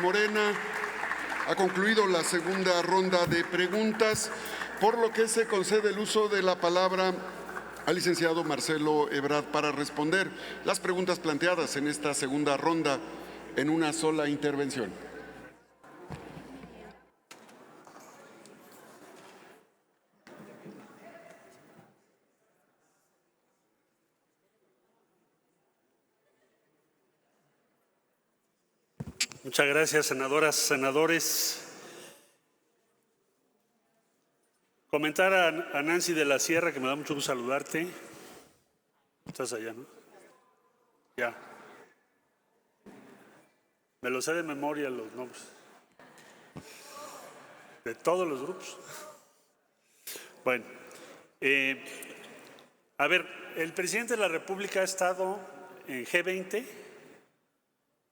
Morena. Ha concluido la segunda ronda de preguntas, por lo que se concede el uso de la palabra al licenciado Marcelo Ebrard para responder las preguntas planteadas en esta segunda ronda en una sola intervención. Muchas gracias, senadoras, senadores. Comentar a Nancy de la Sierra, que me da mucho gusto saludarte. Estás allá, ¿no? Ya. Me lo sé de memoria los nombres. De todos los grupos. Bueno. A ver, el presidente de la República ha estado en G20,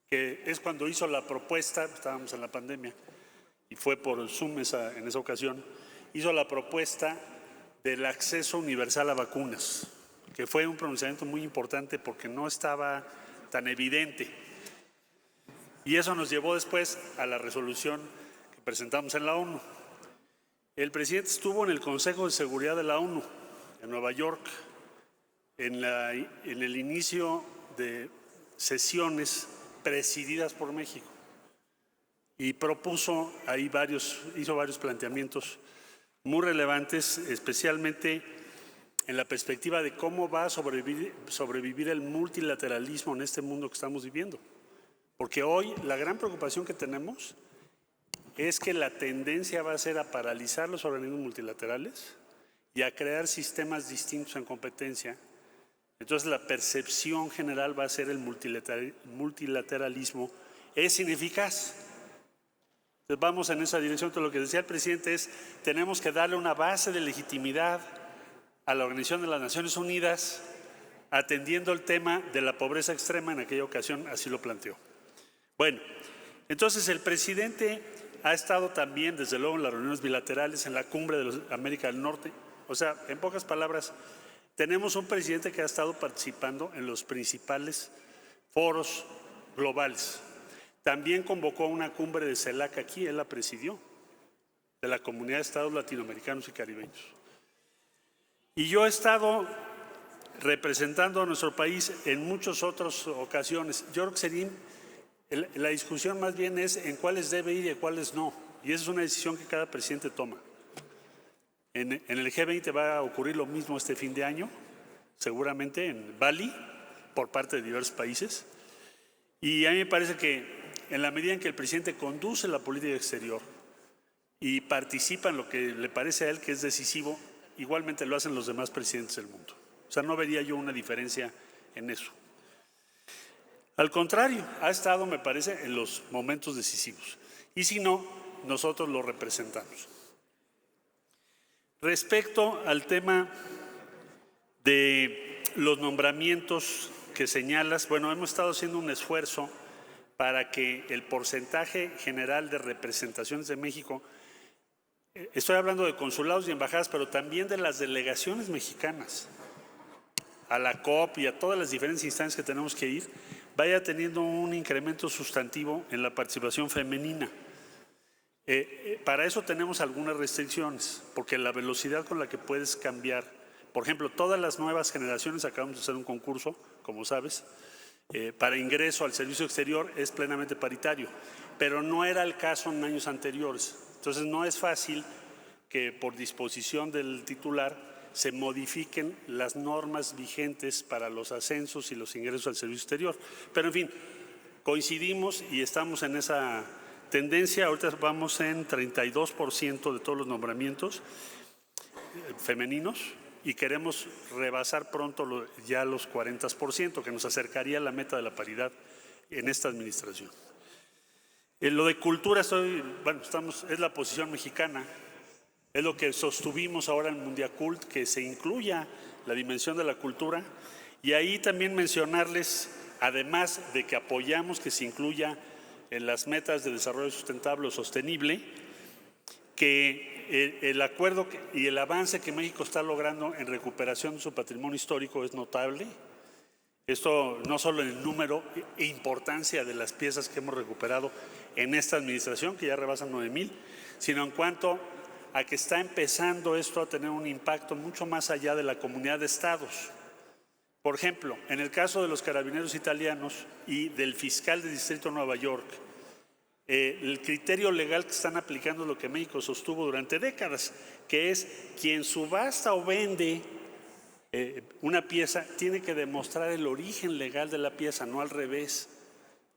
que es cuando hizo la propuesta, estábamos en la pandemia, y fue por Zoom en esa ocasión, hizo la propuesta del acceso universal a vacunas, que fue un pronunciamiento muy importante porque no estaba tan evidente. Y eso nos llevó después a la resolución que presentamos en la ONU. El presidente estuvo en el Consejo de Seguridad de la ONU, en Nueva York, en el inicio de sesiones presididas por México, y propuso ahí hizo varios planteamientos muy relevantes, especialmente en la perspectiva de cómo va a sobrevivir el multilateralismo en este mundo que estamos viviendo. Porque hoy la gran preocupación que tenemos es que la tendencia va a ser a paralizar los organismos multilaterales y a crear sistemas distintos en competencia. Entonces la percepción general va a ser el multilateralismo es ineficaz. Entonces vamos en esa dirección. Entonces lo que decía el presidente es, tenemos que darle una base de legitimidad a la Organización de las Naciones Unidas, atendiendo el tema de la pobreza extrema. En aquella ocasión así lo planteó. Bueno, entonces el presidente ha estado también, desde luego, en las reuniones bilaterales, en la cumbre de América del Norte. O sea, en pocas palabras, tenemos un presidente que ha estado participando en los principales foros globales. También convocó una cumbre de CELAC aquí, él la presidió, de la Comunidad de Estados Latinoamericanos y Caribeños. Y yo he estado representando a nuestro país en muchas otras ocasiones. Yo creo que sería, la discusión más bien es en cuáles debe ir y en cuáles no. Y esa es una decisión que cada presidente toma. En el G20 va a ocurrir lo mismo este fin de año, seguramente en Bali, por parte de diversos países. Y a mí me parece que en la medida en que el presidente conduce la política exterior y participa en lo que le parece a él que es decisivo, igualmente lo hacen los demás presidentes del mundo. O sea, no vería yo una diferencia en eso. Al contrario, ha estado, me parece, en los momentos decisivos. Y si no, nosotros lo representamos. Respecto al tema de los nombramientos que señalas, bueno, hemos estado haciendo un esfuerzo para que el porcentaje general de representaciones de México, estoy hablando de consulados y embajadas, pero también de las delegaciones mexicanas, a la COP y a todas las diferentes instancias que tenemos que ir, vaya teniendo un incremento sustantivo en la participación femenina. Para eso tenemos algunas restricciones, porque la velocidad con la que puedes cambiar, por ejemplo, todas las nuevas generaciones, acabamos de hacer un concurso, como sabes, para ingreso al servicio exterior es plenamente paritario, pero no era el caso en años anteriores. Entonces no es fácil que por disposición del titular se modifiquen las normas vigentes para los ascensos y los ingresos al servicio exterior. Pero en fin, coincidimos y estamos en esa tendencia. Ahorita vamos en 32% de todos los nombramientos femeninos y queremos rebasar pronto ya los 40%, que nos acercaría a la meta de la paridad en esta administración. En lo de cultura, es la posición mexicana, es lo que sostuvimos ahora en Mundiacult, que se incluya la dimensión de la cultura, y ahí también mencionarles, además de que apoyamos que se incluya en las metas de desarrollo sustentable o sostenible, que el acuerdo y el avance que México está logrando en recuperación de su patrimonio histórico es notable. Esto no solo en el número e importancia de las piezas que hemos recuperado en esta administración, que ya rebasan 9,000, sino en cuanto a que está empezando esto a tener un impacto mucho más allá de la comunidad de estados. Por ejemplo, en el caso de los carabineros italianos y del fiscal de Distrito de Nueva York, el criterio legal que están aplicando es lo que México sostuvo durante décadas, que es quien subasta o vende una pieza tiene que demostrar el origen legal de la pieza, no al revés,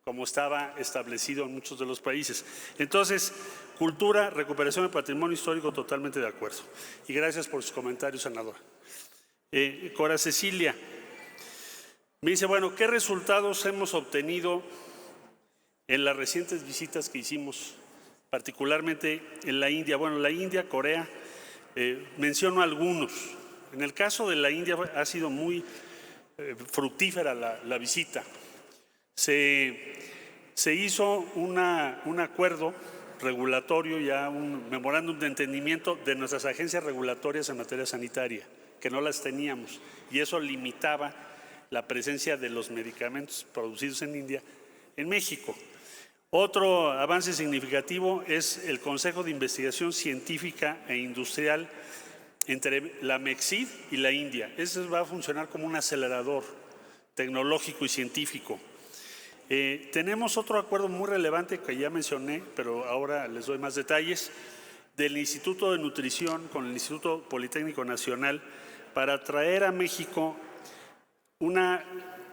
como estaba establecido en muchos de los países. Entonces, cultura, recuperación del patrimonio histórico, totalmente de acuerdo. Y gracias por sus comentarios, senadora. Cora Cecilia me dice, bueno, ¿qué resultados hemos obtenido en las recientes visitas que hicimos, particularmente en la India? Bueno, la India, Corea, menciono algunos. En el caso de la India ha sido muy fructífera la visita. Se hizo un acuerdo regulatorio, ya un memorándum de entendimiento de nuestras agencias regulatorias en materia sanitaria, que no las teníamos, y eso limitaba la presencia de los medicamentos producidos en India en México. Otro avance significativo es el Consejo de Investigación Científica e Industrial entre la MEXID y la India. Ese va a funcionar como un acelerador tecnológico y científico. Tenemos otro acuerdo muy relevante que ya mencioné, pero ahora les doy más detalles, del Instituto de Nutrición con el Instituto Politécnico Nacional para traer a México una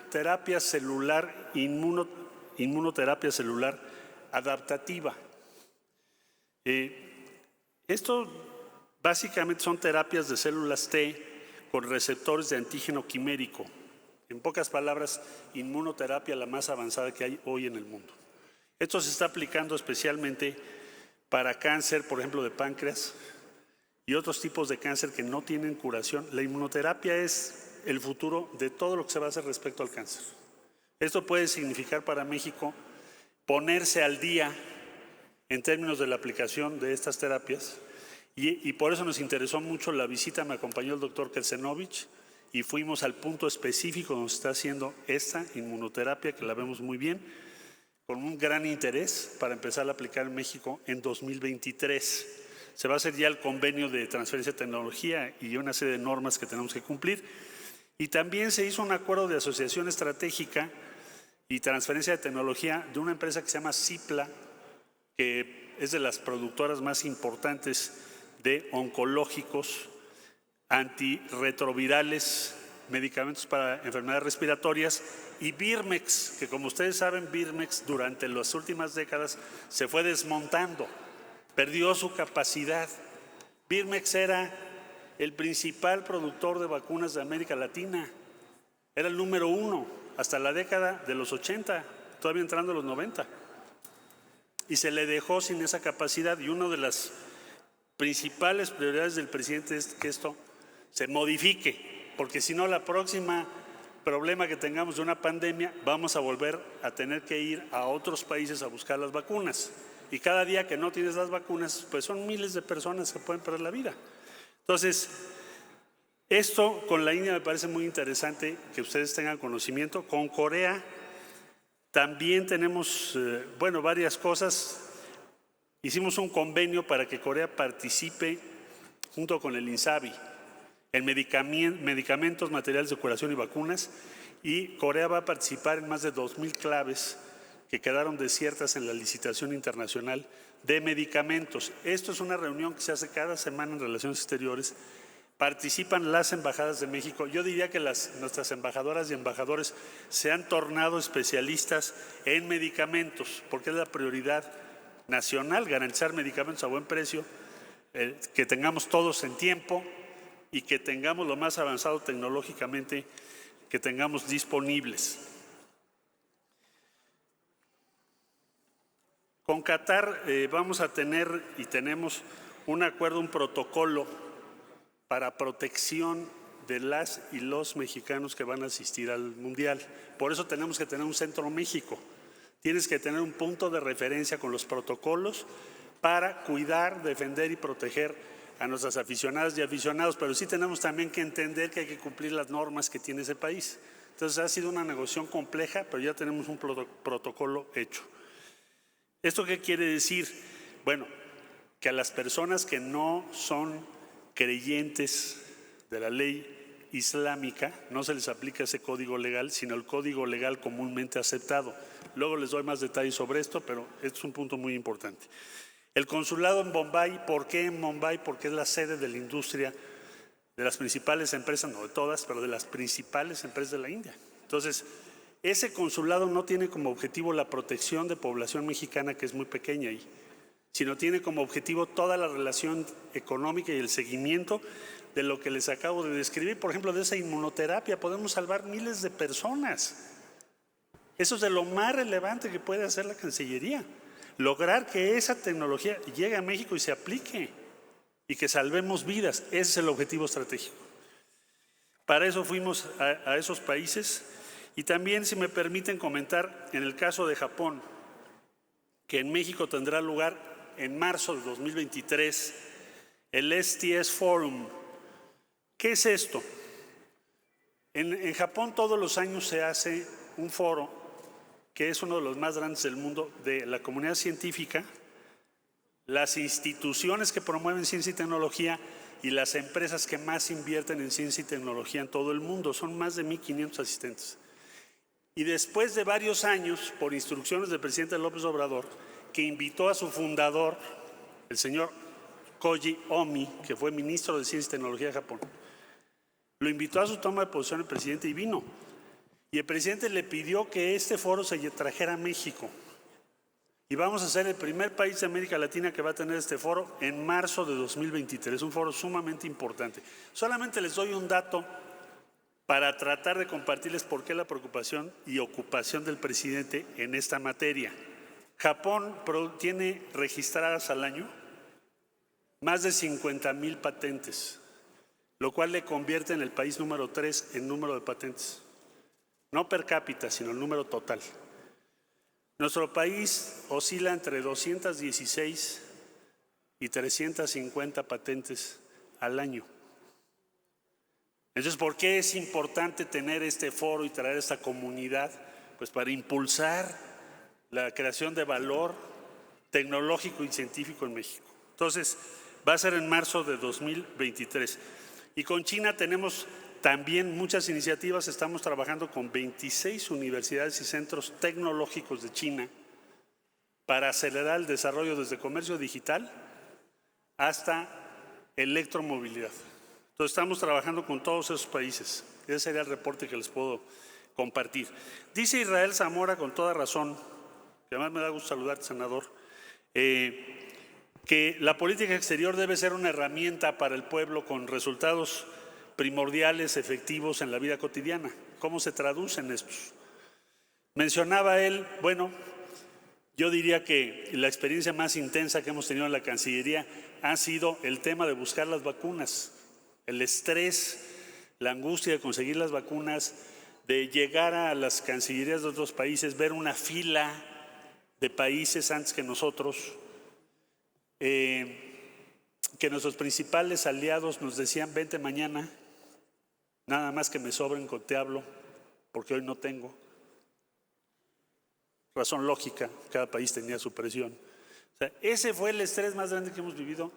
terapia celular, inmunoterapia celular adaptativa. Esto básicamente son terapias de células T con receptores de antígeno quimérico. En pocas palabras, inmunoterapia la más avanzada que hay hoy en el mundo. Esto se está aplicando especialmente para cáncer, por ejemplo, de páncreas y otros tipos de cáncer que no tienen curación. La inmunoterapia es el futuro de todo lo que se va a hacer respecto al cáncer. Esto puede significar para México ponerse al día en términos de la aplicación de estas terapias. Y por eso nos interesó mucho la visita, me acompañó el doctor Kersenovich y fuimos al punto específico donde se está haciendo esta inmunoterapia, que la vemos muy bien, con un gran interés para empezar a aplicar en México en 2023. Se va a hacer ya el convenio de transferencia de tecnología y una serie de normas que tenemos que cumplir. Y también se hizo un acuerdo de asociación estratégica y transferencia de tecnología de una empresa que se llama Cipla, que es de las productoras más importantes de oncológicos, antirretrovirales, medicamentos para enfermedades respiratorias, y Birmex, que como ustedes saben, Birmex durante las últimas décadas se fue desmontando, perdió su capacidad. Birmex era el principal productor de vacunas de América Latina, era el número 1 hasta la década de los 80, todavía entrando a los 90, y se le dejó sin esa capacidad. Y una de las principales prioridades del presidente es que esto se modifique, porque si no, la próxima problema que tengamos de una pandemia, vamos a volver a tener que ir a otros países a buscar las vacunas. Y cada día que no tienes las vacunas, pues son miles de personas que pueden perder la vida. Entonces, esto con la India me parece muy interesante que ustedes tengan conocimiento. Con Corea también tenemos, varias cosas. Hicimos un convenio para que Corea participe junto con el INSABI en medicamentos, materiales de curación y vacunas, y Corea va a participar en más de 2,000 claves que quedaron desiertas en la licitación internacional de medicamentos. Esto es una reunión que se hace cada semana en Relaciones Exteriores. Participan las embajadas de México. Yo diría que nuestras embajadoras y embajadores se han tornado especialistas en medicamentos, porque es la prioridad nacional, garantizar medicamentos a buen precio, que tengamos todos en tiempo y que tengamos lo más avanzado tecnológicamente que tengamos disponibles. Con Qatar vamos a tener y tenemos un acuerdo, un protocolo para protección de las y los mexicanos que van a asistir al Mundial. Por eso tenemos que tener un Centro México. Tienes que tener un punto de referencia con los protocolos para cuidar, defender y proteger a nuestras aficionadas y aficionados, pero sí tenemos también que entender que hay que cumplir las normas que tiene ese país. Entonces ha sido una negociación compleja, pero ya tenemos un protocolo hecho. ¿Esto qué quiere decir? Bueno, que a las personas que no son creyentes de la ley islámica no se les aplica ese código legal, sino el código legal comúnmente aceptado. Luego les doy más detalles sobre esto, pero este es un punto muy importante. El consulado en Bombay, ¿por qué en Bombay? Porque es la sede de la industria de las principales empresas, no de todas, pero de las principales empresas de la India. Entonces, ese consulado no tiene como objetivo la protección de población mexicana, que es muy pequeña ahí, sino tiene como objetivo toda la relación económica y el seguimiento de lo que les acabo de describir. Por ejemplo, de esa inmunoterapia podemos salvar miles de personas. Eso es de lo más relevante que puede hacer la Cancillería. Lograr que esa tecnología llegue a México y se aplique y que salvemos vidas. Ese es el objetivo estratégico. Para eso fuimos a esos países. Y también, si me permiten comentar, en el caso de Japón, que en México tendrá lugar en marzo de 2023 el STS Forum. ¿Qué es esto? En Japón todos los años se hace un foro que es uno de los más grandes del mundo, de la comunidad científica, las instituciones que promueven ciencia y tecnología y las empresas que más invierten en ciencia y tecnología en todo el mundo. Son más de 1,500 asistentes. Y después de varios años, por instrucciones del presidente López Obrador, que invitó a su fundador, el señor Koji Omi, que fue ministro de Ciencia y Tecnología de Japón, lo invitó a su toma de posición el presidente y vino. Y el presidente le pidió que este foro se trajera a México. Y vamos a ser el primer país de América Latina que va a tener este foro en marzo de 2023. Es un foro sumamente importante. Solamente les doy un dato para tratar de compartirles por qué la preocupación y ocupación del presidente en esta materia. Japón tiene registradas al año más de 50,000 patentes, lo cual le convierte en el país número 3 en número de patentes. No per cápita, sino el número total. Nuestro país oscila entre 216 y 350 patentes al año. Entonces, ¿por qué es importante tener este foro y traer esta comunidad? Pues para impulsar la creación de valor tecnológico y científico en México. Entonces, va a ser en marzo de 2023. Y con China tenemos también muchas iniciativas. Estamos trabajando con 26 universidades y centros tecnológicos de China para acelerar el desarrollo desde comercio digital hasta electromovilidad. Entonces estamos trabajando con todos esos países. Ese sería el reporte que les puedo compartir. Dice Israel Zamora con toda razón, que además me da gusto saludarte, senador, que la política exterior debe ser una herramienta para el pueblo con resultados primordiales, efectivos en la vida cotidiana. ¿Cómo se traducen estos? Mencionaba él, bueno, yo diría que la experiencia más intensa que hemos tenido en la Cancillería ha sido el tema de buscar las vacunas, el estrés, la angustia de conseguir las vacunas, de llegar a las cancillerías de otros países, ver una fila de países antes que nosotros, que nuestros principales aliados nos decían, vente mañana, nada más que me sobren, te hablo, porque hoy no tengo. Razón lógica, cada país tenía su presión. O sea, ese fue el estrés más grande que hemos vivido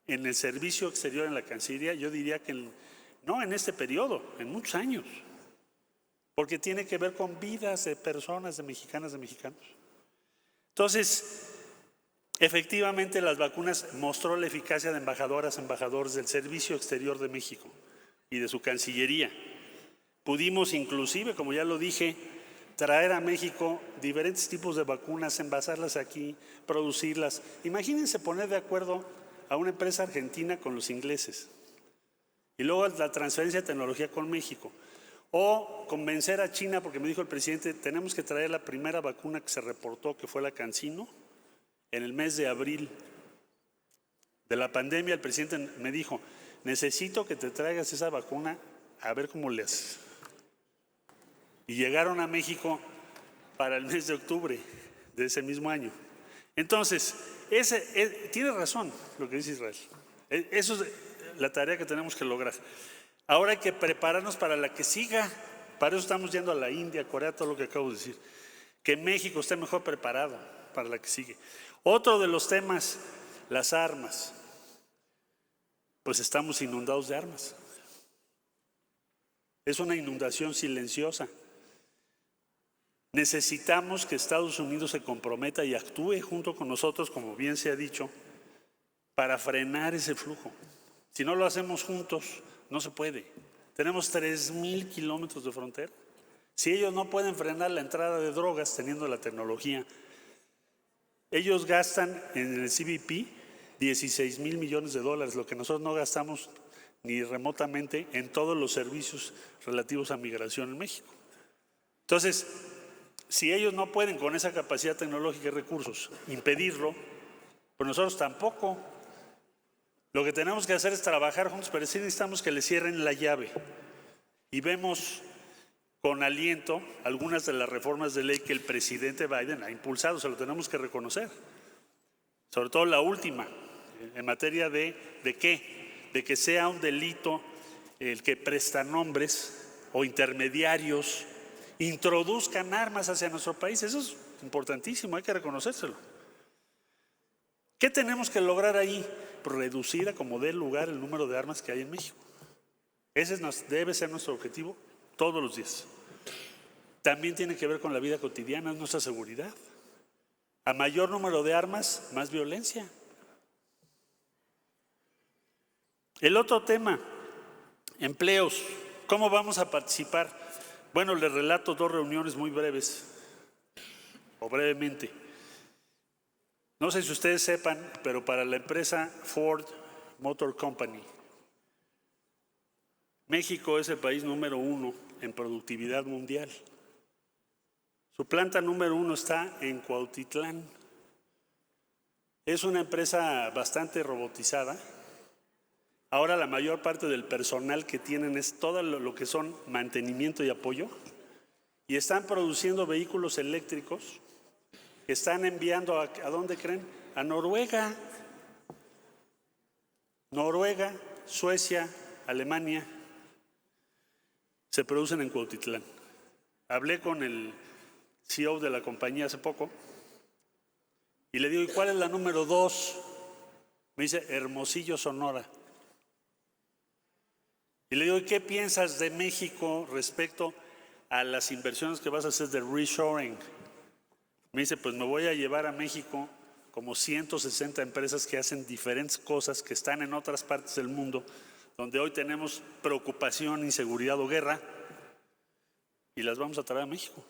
en el servicio exterior en la Cancillería. Yo diría que no en este periodo, en muchos años, porque tiene que ver con vidas de personas, de mexicanas, de mexicanos. Entonces, efectivamente las vacunas mostró la eficacia de embajadoras, embajadores del Servicio Exterior de México y de su Cancillería. Pudimos inclusive, como ya lo dije, traer a México diferentes tipos de vacunas, envasarlas aquí, producirlas. Imagínense poner de acuerdo a una empresa argentina con los ingleses y luego la transferencia de tecnología con México, o convencer a China, porque me dijo el presidente, tenemos que traer la primera vacuna que se reportó, que fue la CanSino, en el mes de abril de la pandemia. El presidente me dijo, necesito que te traigas esa vacuna a ver cómo le haces. Y llegaron a México para el mes de octubre de ese mismo año. Entonces, tiene razón lo que dice Israel. Eso es la tarea que tenemos que lograr. Ahora hay que prepararnos para la que siga. Para eso estamos yendo a la India, Corea, todo lo que acabo de decir. Que México esté mejor preparado para la que sigue. Otro de los temas, las armas. Pues estamos inundados de armas. Es una inundación silenciosa. Necesitamos que Estados Unidos se comprometa y actúe junto con nosotros, como bien se ha dicho, para frenar ese flujo. Si no lo hacemos juntos, no se puede. Tenemos 3,000 kilómetros de frontera. Si ellos no pueden frenar la entrada de drogas teniendo la tecnología, ellos gastan en el CBP 16,000 millones de dólares, lo que nosotros no gastamos ni remotamente en todos los servicios relativos a migración en México. Entonces, si ellos no pueden con esa capacidad tecnológica y recursos impedirlo, pues nosotros tampoco. Lo que tenemos que hacer es trabajar juntos, pero sí necesitamos que le cierren la llave. Y vemos con aliento algunas de las reformas de ley que el presidente Biden ha impulsado, se lo tenemos que reconocer. Sobre todo la última, en materia ¿de qué? De que sea un delito el que prestanombres o intermediarios introduzcan armas hacia nuestro país. Eso es importantísimo, hay que reconocérselo. ¿Qué tenemos que lograr ahí? Reducir a como dé lugar el número de armas que hay en México. Ese debe ser nuestro objetivo todos los días. También tiene que ver con la vida cotidiana, nuestra seguridad. A mayor número de armas, más violencia. El otro tema, empleos. ¿Cómo vamos a participar? Bueno, les relato 2 reuniones muy breves, o brevemente. No sé si ustedes sepan, pero para la empresa Ford Motor Company, México es el país número 1 en productividad mundial. Su planta número 1 está en Cuautitlán. Es una empresa bastante robotizada. Ahora la mayor parte del personal que tienen es todo lo que son mantenimiento y apoyo. Y están produciendo vehículos eléctricos que están enviando ¿a dónde creen? A Noruega. Noruega, Suecia, Alemania. Se producen en Cuautitlán. Hablé con el CEO de la compañía hace poco y le digo, ¿y cuál es la número 2? Me dice, Hermosillo, Sonora. Y le digo, ¿y qué piensas de México respecto a las inversiones que vas a hacer de reshoring? Me dice, pues me voy a llevar a México como 160 empresas que hacen diferentes cosas, que están en otras partes del mundo, donde hoy tenemos preocupación, inseguridad o guerra, y las vamos a traer a México.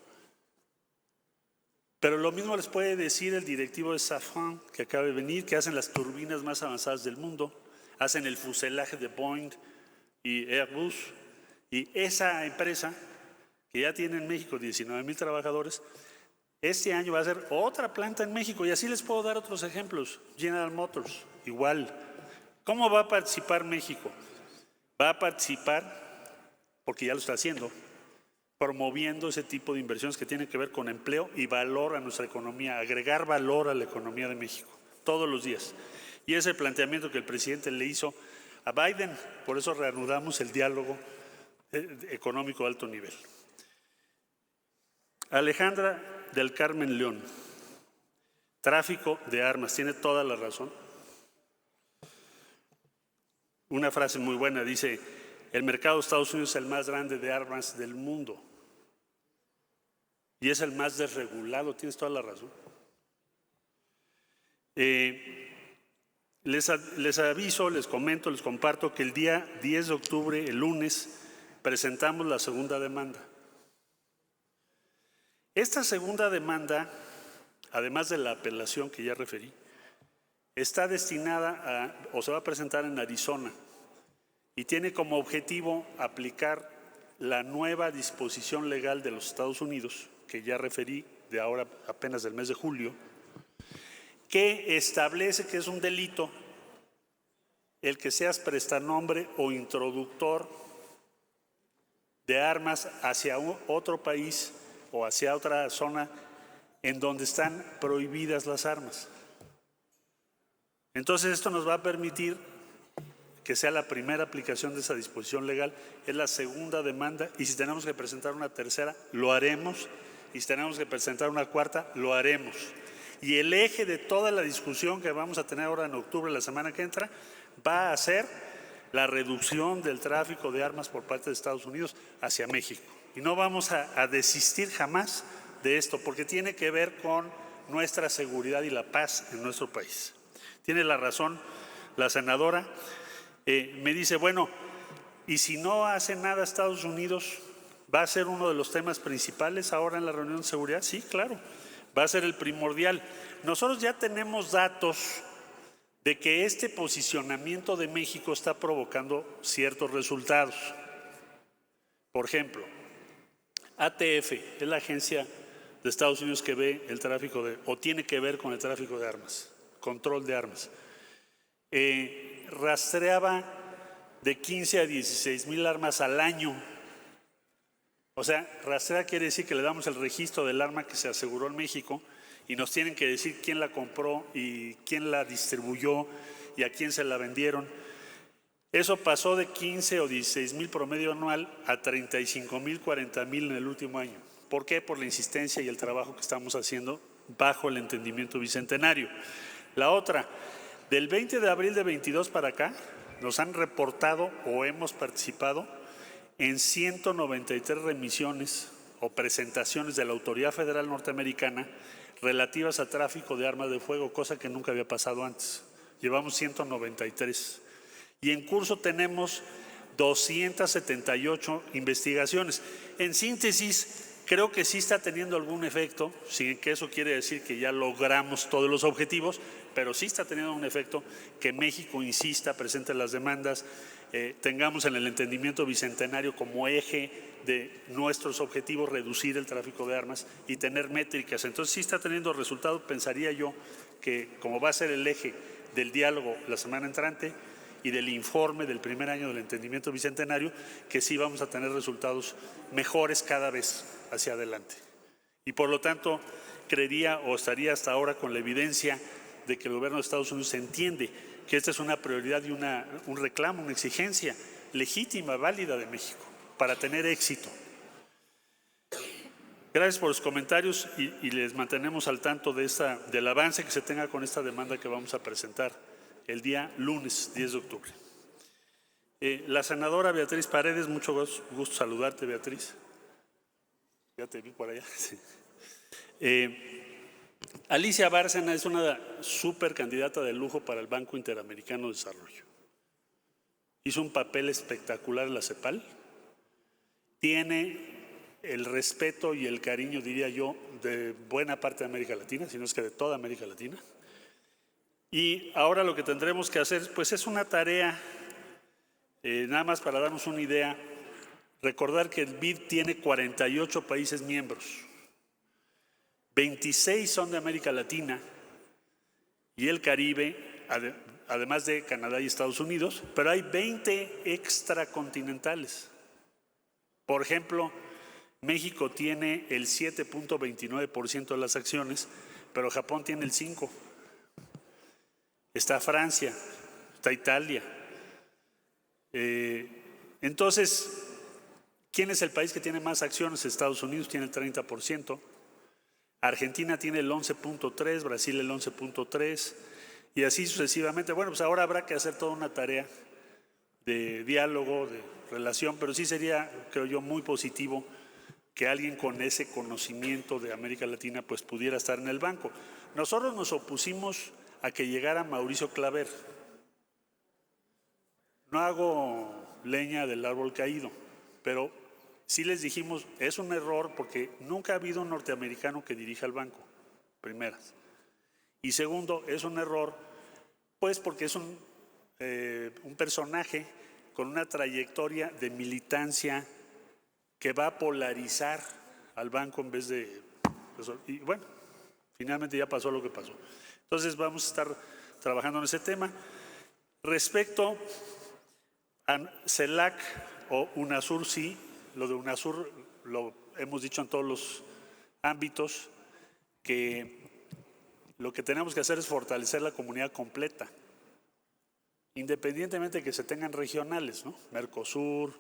Pero lo mismo les puede decir el directivo de Safran, que acaba de venir, que hacen las turbinas más avanzadas del mundo, hacen el fuselaje de Boeing y Airbus, y esa empresa, que ya tiene en México 19,000 trabajadores, este año va a ser otra planta en México, y así les puedo dar otros ejemplos. General Motors, igual. ¿Cómo va a participar México? Va a participar, porque ya lo está haciendo, promoviendo ese tipo de inversiones que tienen que ver con empleo y valor a nuestra economía, agregar valor a la economía de México, todos los días. Y ese es el planteamiento que el presidente le hizo a Biden, por eso reanudamos el diálogo económico de alto nivel. Alejandra del Carmen León, tráfico de armas, tiene toda la razón. Una frase muy buena dice, el mercado de Estados Unidos es el más grande de armas del mundo y es el más desregulado, tienes toda la razón. Les aviso, les comento, les comparto que el día 10 de octubre, el lunes, presentamos la segunda demanda. Esta segunda demanda, además de la apelación que ya referí, está destinada o se va a presentar en Arizona y tiene como objetivo aplicar la nueva disposición legal de los Estados Unidos, que ya referí, de ahora apenas del mes de julio, que establece que es un delito el que seas prestanombre o introductor de armas hacia otro país o hacia otra zona en donde están prohibidas las armas. Entonces esto nos va a permitir que sea la primera aplicación de esa disposición legal. Es la segunda demanda y si tenemos que presentar una tercera, lo haremos. Y si tenemos que presentar una cuarta, lo haremos. Y el eje de toda la discusión que vamos a tener ahora en octubre, la semana que entra, va a ser la reducción del tráfico de armas por parte de Estados Unidos hacia México. Y no vamos a desistir jamás de esto, porque tiene que ver con nuestra seguridad y la paz en nuestro país. Tiene la razón la senadora. Me dice, bueno, ¿y si no hace nada Estados Unidos, va a ser uno de los temas principales ahora en la reunión de seguridad? Sí, claro, va a ser el primordial. Nosotros ya tenemos datos de que este posicionamiento de México está provocando ciertos resultados. Por ejemplo, ATF es la agencia de Estados Unidos que ve el tráfico o tiene que ver con el tráfico de armas, control de armas. Rastreaba de 15 a 16 mil armas al año. O sea, rastrear quiere decir que le damos el registro del arma que se aseguró en México y nos tienen que decir quién la compró y quién la distribuyó y a quién se la vendieron. Eso pasó de 15 o 16 mil promedio anual a 35 mil, 40 mil en el último año. ¿Por qué? Por la insistencia y el trabajo que estamos haciendo bajo el entendimiento bicentenario. La otra, del 20 de abril de 22 para acá, nos han reportado o hemos participado en 193 remisiones o presentaciones de la Autoridad Federal Norteamericana relativas a tráfico de armas de fuego, cosa que nunca había pasado antes. Llevamos 193. Y en curso tenemos 278 investigaciones. En síntesis, creo que sí está teniendo algún efecto, sin que eso quiere decir que ya logramos todos los objetivos, pero sí está teniendo un efecto que México insista, presente las demandas, tengamos en el entendimiento bicentenario como eje de nuestros objetivos reducir el tráfico de armas y tener métricas. Entonces sí está teniendo resultados. Pensaría yo que como va a ser el eje del diálogo la semana entrante y del informe del primer año del entendimiento bicentenario, que sí vamos a tener resultados mejores cada vez hacia adelante. Y por lo tanto, creería o estaría hasta ahora con la evidencia de que el gobierno de Estados Unidos entiende que esta es una prioridad y un reclamo, una exigencia legítima, válida de México para tener éxito. Gracias por los comentarios y les mantenemos al tanto del avance que se tenga con esta demanda que vamos a presentar el día lunes 10 de octubre. La senadora Beatriz Paredes, mucho gusto saludarte, Beatriz. Ya te vi por allá. Sí. Alicia Bárcena es una súper candidata de lujo para el Banco Interamericano de Desarrollo. Hizo un papel espectacular en la CEPAL. Tiene el respeto y el cariño, diría yo, de buena parte de América Latina, si no es que de toda América Latina. Y ahora lo que tendremos que hacer, pues es una tarea, nada más para darnos una idea, recordar que el BID tiene 48 países miembros. 26 son de América Latina y el Caribe, además de Canadá y Estados Unidos, pero hay 20 extracontinentales. Por ejemplo, México tiene el 7.29% de las acciones, pero Japón tiene el 5%. Está Francia, está Italia. Entonces, ¿quién es el país que tiene más acciones? Estados Unidos tiene el 30%. Argentina tiene el 11.3%, Brasil el 11.3% y así sucesivamente. Bueno, pues ahora habrá que hacer toda una tarea de diálogo, de relación, pero sí sería, creo yo, muy positivo que alguien con ese conocimiento de América Latina pues pudiera estar en el banco. Nosotros nos opusimos a que llegara Mauricio Claver. No hago leña del árbol caído, pero sí les dijimos, es un error porque nunca ha habido un norteamericano que dirija el banco, primeras. Y segundo, es un error, pues porque es un personaje con una trayectoria de militancia que va a polarizar al banco en vez de… Y bueno, finalmente ya pasó lo que pasó. Entonces vamos a estar trabajando en ese tema. Respecto a CELAC o UNASUR, sí, lo de UNASUR lo hemos dicho en todos los ámbitos, que lo que tenemos que hacer es fortalecer la comunidad completa independientemente de que se tengan regionales, ¿no? Mercosur,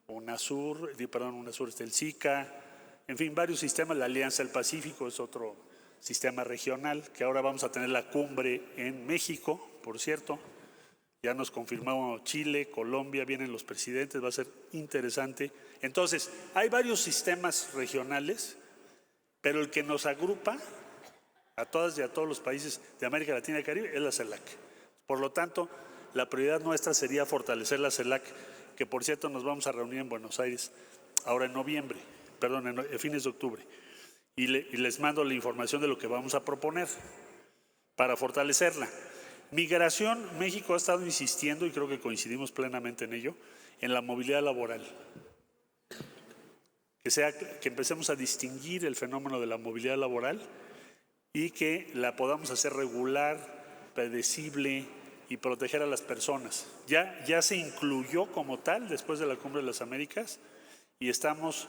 UNASUR, el SICA, en fin, varios sistemas. La Alianza del Pacífico es otro sistema regional, que ahora vamos a tener la cumbre en México, por cierto. Ya nos confirmó Chile, Colombia, vienen los presidentes, va a ser interesante. Entonces, hay varios sistemas regionales, pero el que nos agrupa a todas y a todos los países de América Latina y Caribe es la CELAC. Por lo tanto, la prioridad nuestra sería fortalecer la CELAC, que por cierto nos vamos a reunir en Buenos Aires ahora en fines de octubre. Y les mando la información de lo que vamos a proponer para fortalecerla. Migración, México ha estado insistiendo, y creo que coincidimos plenamente en ello, en la movilidad laboral. Que empecemos a distinguir el fenómeno de la movilidad laboral y que la podamos hacer regular, predecible y proteger a las personas. Ya se incluyó como tal después de la Cumbre de las Américas y estamos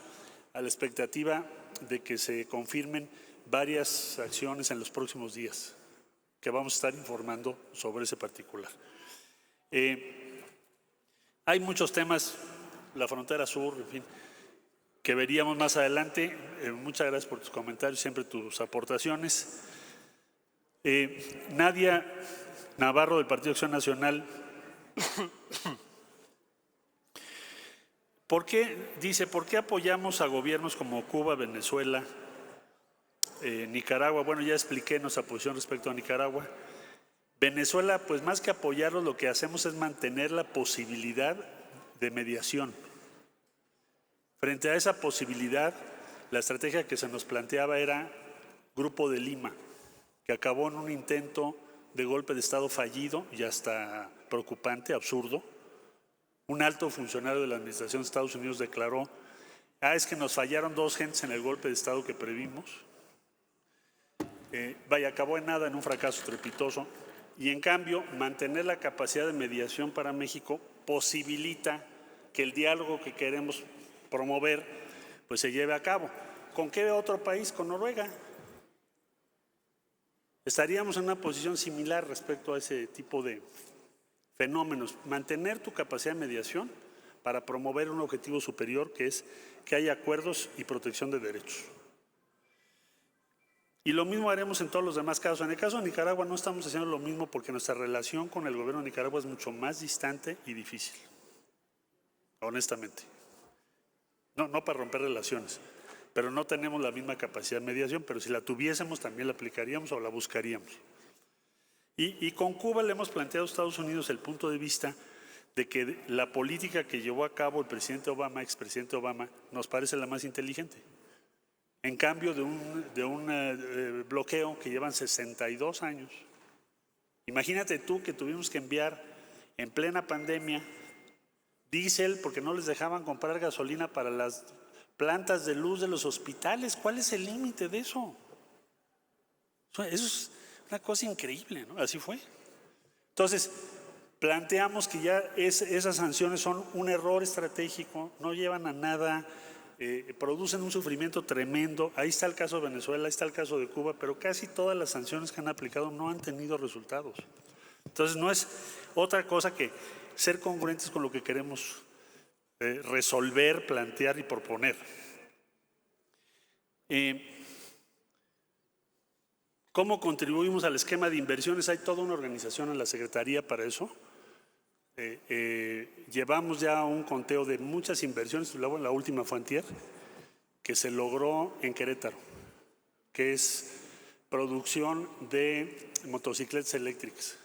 a la expectativa de que se confirmen varias acciones en los próximos días, que vamos a estar informando sobre ese particular. Hay muchos temas, la frontera sur, en fin, que veríamos más adelante. Muchas gracias por tus comentarios, siempre tus aportaciones. Nadia Navarro, del Partido Acción Nacional, ¿por qué apoyamos a gobiernos como Cuba, Venezuela, Nicaragua? Bueno, ya expliqué nuestra posición respecto a Nicaragua. Venezuela, pues más que apoyarlos, lo que hacemos es mantener la posibilidad de mediación. Frente a esa posibilidad, la estrategia que se nos planteaba era Grupo de Lima, que acabó en un intento de golpe de Estado fallido y hasta preocupante, absurdo. Un alto funcionario de la administración de Estados Unidos declaró: es que nos fallaron 2 gentes en el golpe de Estado que previmos. Acabó en nada, en un fracaso estrepitoso. Y en cambio, mantener la capacidad de mediación para México posibilita que el diálogo que queremos promover pues se lleve a cabo. ¿Con qué otro país? Con Noruega. Estaríamos en una posición similar respecto a ese tipo de fenómenos. Mantener tu capacidad de mediación para promover un objetivo superior, que es que haya acuerdos y protección de derechos. Y lo mismo haremos en todos los demás casos. En el caso de Nicaragua no estamos haciendo lo mismo porque nuestra relación con el gobierno de Nicaragua es mucho más distante y difícil, honestamente. No para romper relaciones, pero no tenemos la misma capacidad de mediación, pero si la tuviésemos también la aplicaríamos o la buscaríamos. Y con Cuba le hemos planteado a Estados Unidos el punto de vista de que la política que llevó a cabo el presidente Obama, expresidente Obama, nos parece la más inteligente. En cambio de un bloqueo que llevan 62 años. Imagínate tú que tuvimos que enviar en plena pandemia diésel porque no les dejaban comprar gasolina para las plantas de luz de los hospitales. ¿Cuál es el límite de eso? Eso es una cosa increíble, ¿no? Así fue. Entonces, planteamos que ya esas sanciones son un error estratégico, no llevan a nada, producen un sufrimiento tremendo. Ahí está el caso de Venezuela, ahí está el caso de Cuba, pero casi todas las sanciones que han aplicado no han tenido resultados. Entonces, no es otra cosa que ser congruentes con lo que queremos resolver, plantear y proponer. ¿Cómo contribuimos al esquema de inversiones? Hay toda una organización en la Secretaría para eso. Llevamos ya un conteo de muchas inversiones, luego la última fue antier, que se logró en Querétaro, que es producción de motocicletas eléctricas.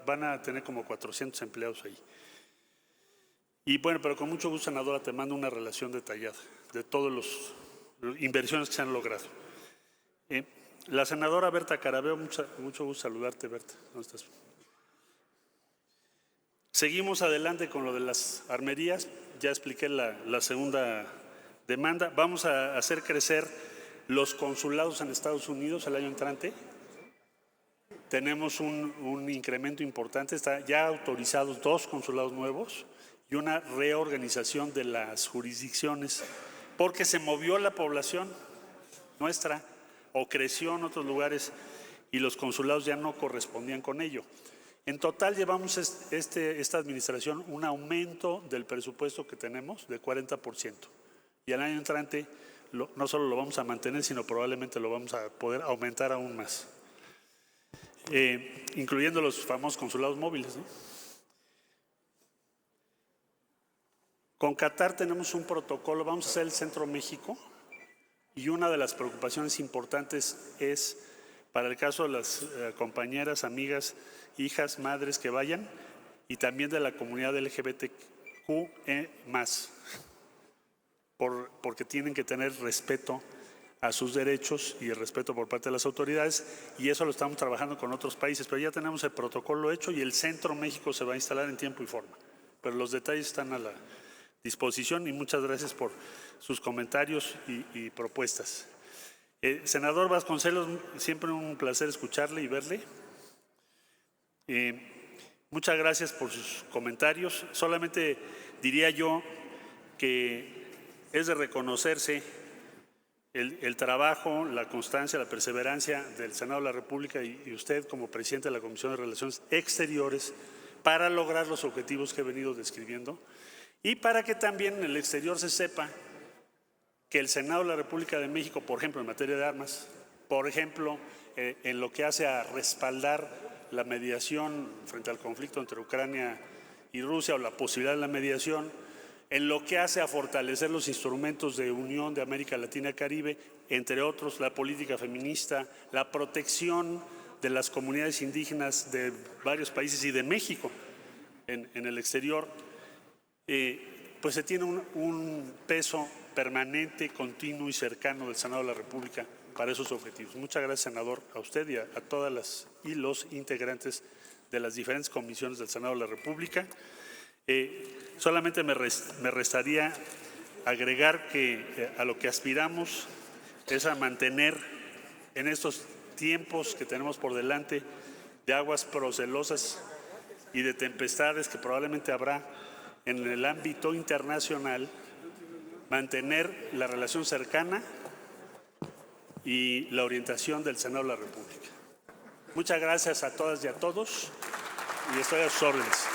Van a tener como 400 empleados ahí. Y bueno, pero con mucho gusto, senadora, te mando una relación detallada de todas las inversiones que se han logrado. La senadora Berta Carabeo, mucho gusto saludarte, Berta. ¿Cómo estás? Seguimos adelante con lo de las armerías. Ya expliqué la segunda demanda. Vamos a hacer crecer los consulados en Estados Unidos el año entrante. Tenemos un incremento importante. Está ya autorizados 2 consulados nuevos y una reorganización de las jurisdicciones, porque se movió la población nuestra o creció en otros lugares y los consulados ya no correspondían con ello. En total llevamos esta administración un aumento del presupuesto que tenemos de 40%. Y al año entrante no solo lo vamos a mantener, sino probablemente lo vamos a poder aumentar aún más. Incluyendo los famosos consulados móviles, ¿no? Con Qatar tenemos un protocolo, vamos a hacer el Centro México, y una de las preocupaciones importantes es para el caso de las compañeras, amigas, hijas, madres que vayan, y también de la comunidad LGBTQ+, porque tienen que tener respeto a sus derechos y el respeto por parte de las autoridades, y eso lo estamos trabajando con otros países, pero ya tenemos el protocolo hecho y el Centro México se va a instalar en tiempo y forma, pero los detalles están a la disposición y muchas gracias por sus comentarios y propuestas. Senador Vasconcelos, siempre un placer escucharle y verle. Muchas gracias por sus comentarios. Solamente diría yo que es de reconocerse el trabajo, la constancia, la perseverancia del Senado de la República y usted como presidente de la Comisión de Relaciones Exteriores para lograr los objetivos que he venido describiendo y para que también en el exterior se sepa que el Senado de la República de México, por ejemplo, en materia de armas, por ejemplo, en lo que hace a respaldar la mediación frente al conflicto entre Ucrania y Rusia o la posibilidad de la mediación, en lo que hace a fortalecer los instrumentos de unión de América Latina y Caribe, entre otros, la política feminista, la protección de las comunidades indígenas de varios países y de México en el exterior, pues se tiene un peso permanente, continuo y cercano del Senado de la República para esos objetivos. Muchas gracias, senador, a usted y a todas las y los integrantes de las diferentes comisiones del Senado de la República. Solamente me restaría agregar que a lo que aspiramos es a mantener en estos tiempos que tenemos por delante de aguas procelosas y de tempestades que probablemente habrá en el ámbito internacional, mantener la relación cercana y la orientación del Senado de la República. Muchas gracias a todas y a todos y estoy a sus órdenes.